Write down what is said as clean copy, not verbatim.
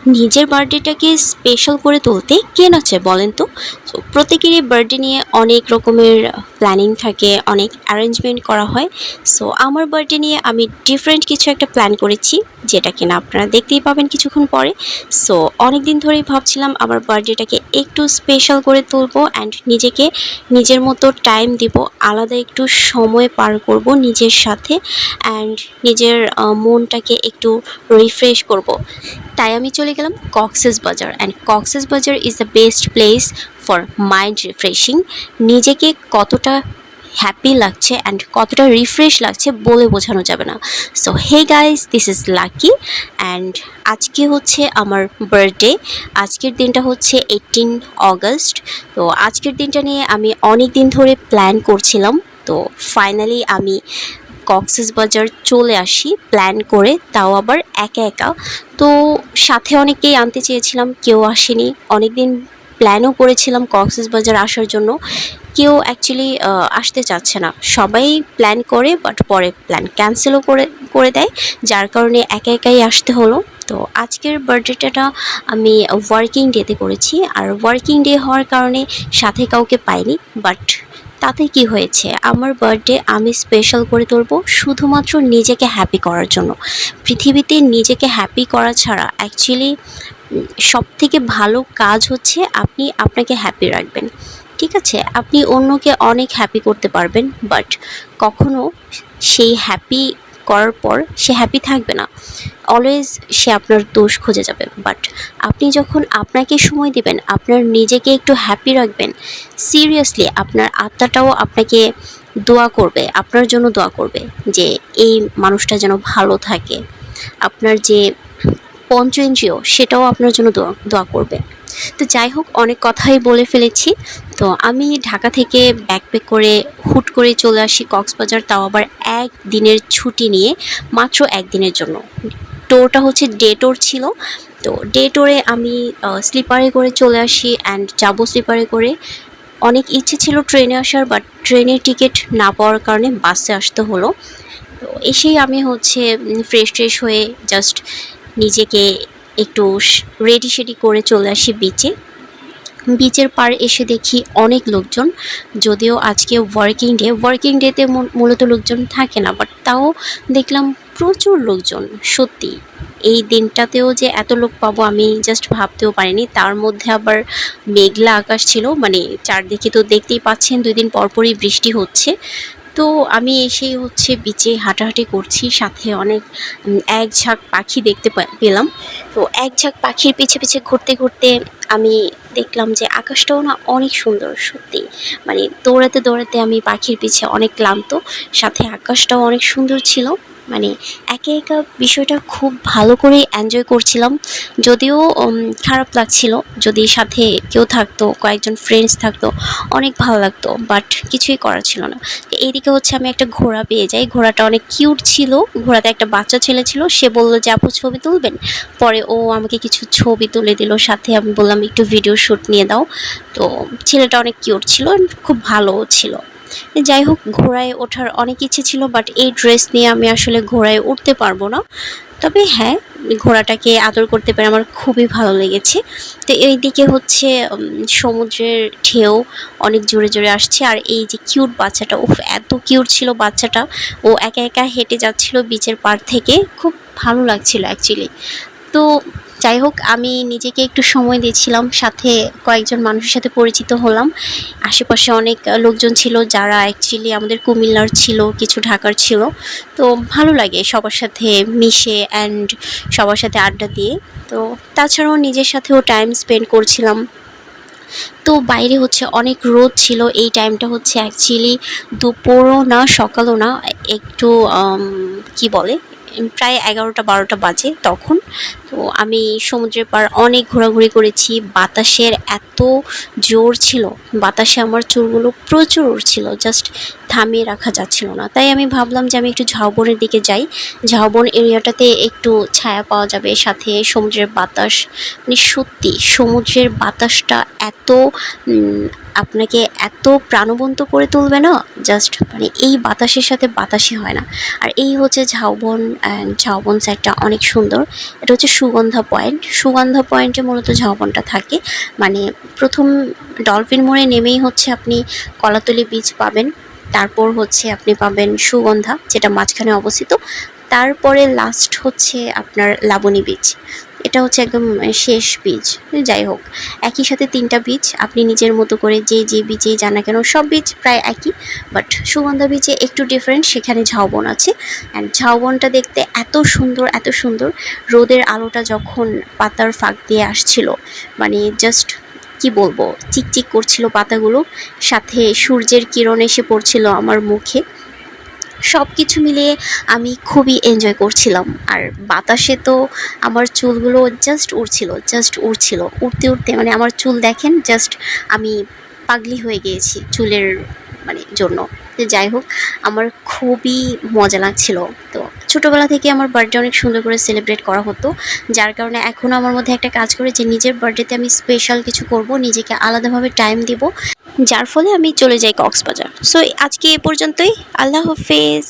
নিজের বার্থডেটাকে স্পেশাল করে তুলতে কে না চায় বলেন তো? সো প্রত্যেকেরই বার্থডে নিয়ে অনেক রকমের প্ল্যানিং থাকে, অনেক অ্যারেঞ্জমেন্ট করা হয়। সো আমার বার্থডে নিয়ে আমি ডিফারেন্ট কিছু একটা প্ল্যান করেছি, যেটা কিনা আপনারা দেখতেই পাবেন কিছুক্ষণ পরে। সো অনেক দিন ধরেই ভাবছিলাম আমার বার্থডেটাকে একটু স্পেশাল করে তুলবো অ্যান্ড নিজেকে নিজের মতো টাইম দিব, আলাদা একটু সময় পার করব নিজের সাথে অ্যান্ড নিজের মনটাকে একটু রিফ্রেশ করব। তাই আমি চলে গেলাম কক্সেস বাজার, অ্যান্ড কক্সেস বাজার is the best place for mind refreshing. নিজেকে কতটা হ্যাপি লাগছে অ্যান্ড কতটা রিফ্রেশ লাগছে বলে বোঝানো যাবে না। So hey guys, this is Lucky and আজকে হচ্ছে আমার বার্থডে। আজকের দিনটা হচ্ছে 18 অগস্ট। তো আজকের দিনটা নিয়ে আমি অনেক দিন ধরে প্ল্যান করছিলাম। তো ফাইনালি আমি কক্সবাজার চলে আসি প্ল্যান করে, তাও আবার একা একা। তো সাথে অনেককেই আনতে চেয়েছিলাম, কেউ আসেনি। অনেকদিন প্ল্যানও করেছিলাম কক্সবাজার আসার জন্য, কেউ অ্যাকচুয়ালি আসতে চাচ্ছে না। সবাই প্ল্যান করে বাট পরে প্ল্যান ক্যান্সেলও করে করে দেয়, যার কারণে একা একাই আসতে হলো। তো আজকের বার্থডেটা আমি ওয়ার্কিং ডেতে করেছি, আর ওয়ার্কিং ডে হওয়ার কারণে সাথে কাউকে পাইনি। বাট তাতে কি হয়েছে, আমার বার্থডে আমি স্পেশাল করে তুলবো শুধুমাত্র নিজেকে হ্যাপি করার জন্য। পৃথিবীতে নিজেকে হ্যাপি করা ছাড়া অ্যাকচুয়ালি সবথেকে ভালো কাজ হচ্ছে আপনি আপনাকে হ্যাপি রাখবেন। ঠিক আছে, আপনি অন্যকে অনেক হ্যাপি করতে পারবেন, বাট কখনো সেই হ্যাপি করার পর সে হ্যাপি থাকবে না। অলওয়েজ সে আপনার দোষ খুঁজে যাবে। বাট আপনি যখন আপনাকে সময় দিবেন, আপনার নিজেকে একটু হ্যাপি রাখবেন, সিরিয়াসলি আপনার আত্মাটাও আপনাকে দোয়া করবে, আপনার জন্য দোয়া করবে যে এই মানুষটা যেন ভালো থাকে। আপনার যে পঞ্চেন্দ্রিয় সেটাও আপনার জন্য দোয়া দোয়া করবে। তো যাই হোক, অনেক কথাই বলে ফেলেছি। তো আমি ঢাকা থেকে ব্যাকপ্যাক করে হুট করে চলে আসি কক্সবাজার, তাও আবার একদিনের ছুটি নিয়ে, মাত্র একদিনের জন্য। টোরটা হচ্ছে ডে টোর ছিল। তো ডে টোরে আমি স্লিপারে করে চলে আসি অ্যান্ড যাবো স্লিপারে করে। অনেক ইচ্ছে ছিল ট্রেনে আসার, বাট ট্রেনের টিকিট না পাওয়ার কারণে বাসে আসতে হলো। তো এসেই আমি হচ্ছে ফ্রেশ ট্রেশ হয়ে জাস্ট নিজেকে একটু রেডি শেডি করে চলে আসি বিচে। বিচের পার এসে দেখি অনেক লোকজন, যদিও আজকে ওয়ার্কিং ডেতে মূলত লোকজন থাকে না, বাট তাও দেখলাম প্রচুর লোকজন। সত্যি এই দিনটাতেও যে এত লোক পাবো আমি জাস্ট ভাবতেও পারিনি। তার মধ্যে আবার মেঘলা আকাশ ছিল, মানে চারদিকে তো দেখতেই পাচ্ছেন 2 দিন পরপরই বৃষ্টি হচ্ছে। তো আমি এসেই হচ্ছে বিচে হাঁটাহাঁটি করছি, সাথে অনেক এক ঝাঁক পাখি দেখতে পেলাম। তো এক ঝাঁক পাখির পিছে পিছে ঘুরতে ঘুরতে আমি দেখলাম যে আকাশটাও না অনেক সুন্দর। সত্যি মানে দৌড়াতে দৌড়াতে আমি পাখির পিছে অনেক ক্লান্ত, সাথে আকাশটাও অনেক সুন্দর ছিল। মানে একা একা বিষয়টা খুব ভালো করে এনজয় করছিলাম। যদিও খারাপ লাগছিল, যদি সাথে কেউ থাকতো, কয়েকজন ফ্রেন্ডস থাকতো, অনেক ভালো লাগতো, বাট কিছুই করার ছিল না। এইদিকে হচ্ছে আমি একটা ঘোড়া পেয়ে যাই, ঘোড়াটা অনেক কিউট ছিল। ঘোড়াতে একটা বাচ্চা ছেলে ছিল, সে বললো যে আপু ছবি তুলবেন। পরে ও আমাকে কিছু ছবি তুলে দিল, সাথে আমি বললাম একটু ভিডিও শ্যুট নিয়ে দাও। তো ছেলেটা অনেক কিউট ছিল, খুব ভালো ছিল। যাই হোক, ঘোড়ায় ওঠার অনেক ইচ্ছে ছিল, বাট এই ড্রেস নিয়ে আমি আসলে ঘোড়ায় উঠতে পারবো না। তবে হ্যাঁ, ঘোড়াটাকে আদর করতে পেরে আমার খুবই ভালো লেগেছে। তো এইদিকে হচ্ছে সমুদ্রের ঢেউ অনেক জোরে জোরে আসছে, আর এই যে কিউট বাচ্চাটা, উফ এত কিউট ছিল বাচ্চাটা। ও একা একা হেঁটে যাচ্ছিল বিচের পাড় থেকে, খুব ভালো লাগছিল অ্যাকচুয়ালি। তো যাই হোক, আমি নিজেকে একটু সময় দিয়েছিলাম, সাথে কয়েকজন মানুষের সাথে পরিচিত হলাম। আশেপাশে অনেক লোকজন ছিল যারা অ্যাকচুয়ালি আমাদের কুমিল্লার ছিল, কিছু ঢাকার ছিল। তো ভালো লাগে সবার সাথে মিশে অ্যান্ড সবার সাথে আড্ডা দিয়ে। তো তাছাড়াও নিজের সাথেও টাইম স্পেন্ড করছিলাম। তো বাইরে হচ্ছে অনেক রোদ ছিল, এই টাইমটা হচ্ছে অ্যাকচুয়ালি দুপুরও না সকালও না, একটু কি বলে, প্রায় 11টা 12টা বাজে তখন। তো আমি সমুদ্রের পাড় অনেক ঘোরাঘুরি করেছি। বাতাসের এত জোর ছিল, বাতাসে আমার চুলগুলো প্রচুর উড়ছিল, জাস্ট থামিয়ে রাখা যাচ্ছিল না। তাই আমি ভাবলাম যে আমি একটু ঝাউবনের দিকে যাই, ঝাউবন এরিয়াটাতে একটু ছায়া পাওয়া যাবে, সাথে সমুদ্রের বাতাস। মানে সত্যি সমুদ্রের বাতাসটা এত আপনাকে এত প্রাণবন্ত করে তুলবে না, জাস্ট মানে এই বাতাসের সাথে বাতাসই হয় না। আর এই হচ্ছে ঝাউবন, ঝাউবন সাইডটা অনেক সুন্দর। এটা হচ্ছে সুগন্ধা পয়েন্টে মূলত ঝাউবনটা থাকে। মানে প্রথম ডলফিন মোড়ে নেমেই হচ্ছে আপনি কলাতলি বিচ পাবেন, তারপর হচ্ছে আপনি পাবেন সুগন্ধা যেটা মাঝখানে অবস্থিত, তারপরে লাস্ট হচ্ছে আপনার লাবণী বিচ। এটা হচ্ছে একদম শেষ বিচ। যাই হোক, একই সাথে 3টা বিচ আপনি নিজের মতো করে যে বিচেই যান না কেন, সব বিচ প্রায় একই, বাট সুগন্ধা বিচে একটু ডিফারেন্ট, সেখানে ঝাউবন আছে। অ্যান্ড ঝাউবনটা দেখতে এত সুন্দর, এত সুন্দর। রোদের আলোটা যখন পাতার ফাঁক দিয়ে আসছিল, মানে জাস্ট কি বলবো, চিকচিক করছিল পাতাগুলো, সাথে সূর্যের কিরণ এসে পড়ছিল আমার মুখে। সব কিছু মিলিয়ে আমি খুবই এনজয় করছিলাম। আর বাতাসে তো আমার চুলগুলো জাস্ট উড়ছিল, উড়তে উড়তে মানে আমার চুল দেখেন, জাস্ট আমি পাগলি হয়ে গিয়েছি চুলের জন্য। তো যাই হোক, আমার খুবই মজা লাগছিল। তো ছোটোবেলা থেকে আমার বার্থডে অনেক সুন্দর করে সেলিব্রেট করা হতো, যার কারণে এখনও আমার মধ্যে একটা কাজ করে যে নিজের বার্থডেতে আমি স্পেশাল কিছু করব, নিজেকে আলাদাভাবে টাইম দিব, যার ফলে আমি চলে যাই কক্সবাজার। সো আজকে এ পর্যন্তই। আল্লাহ হাফেজ।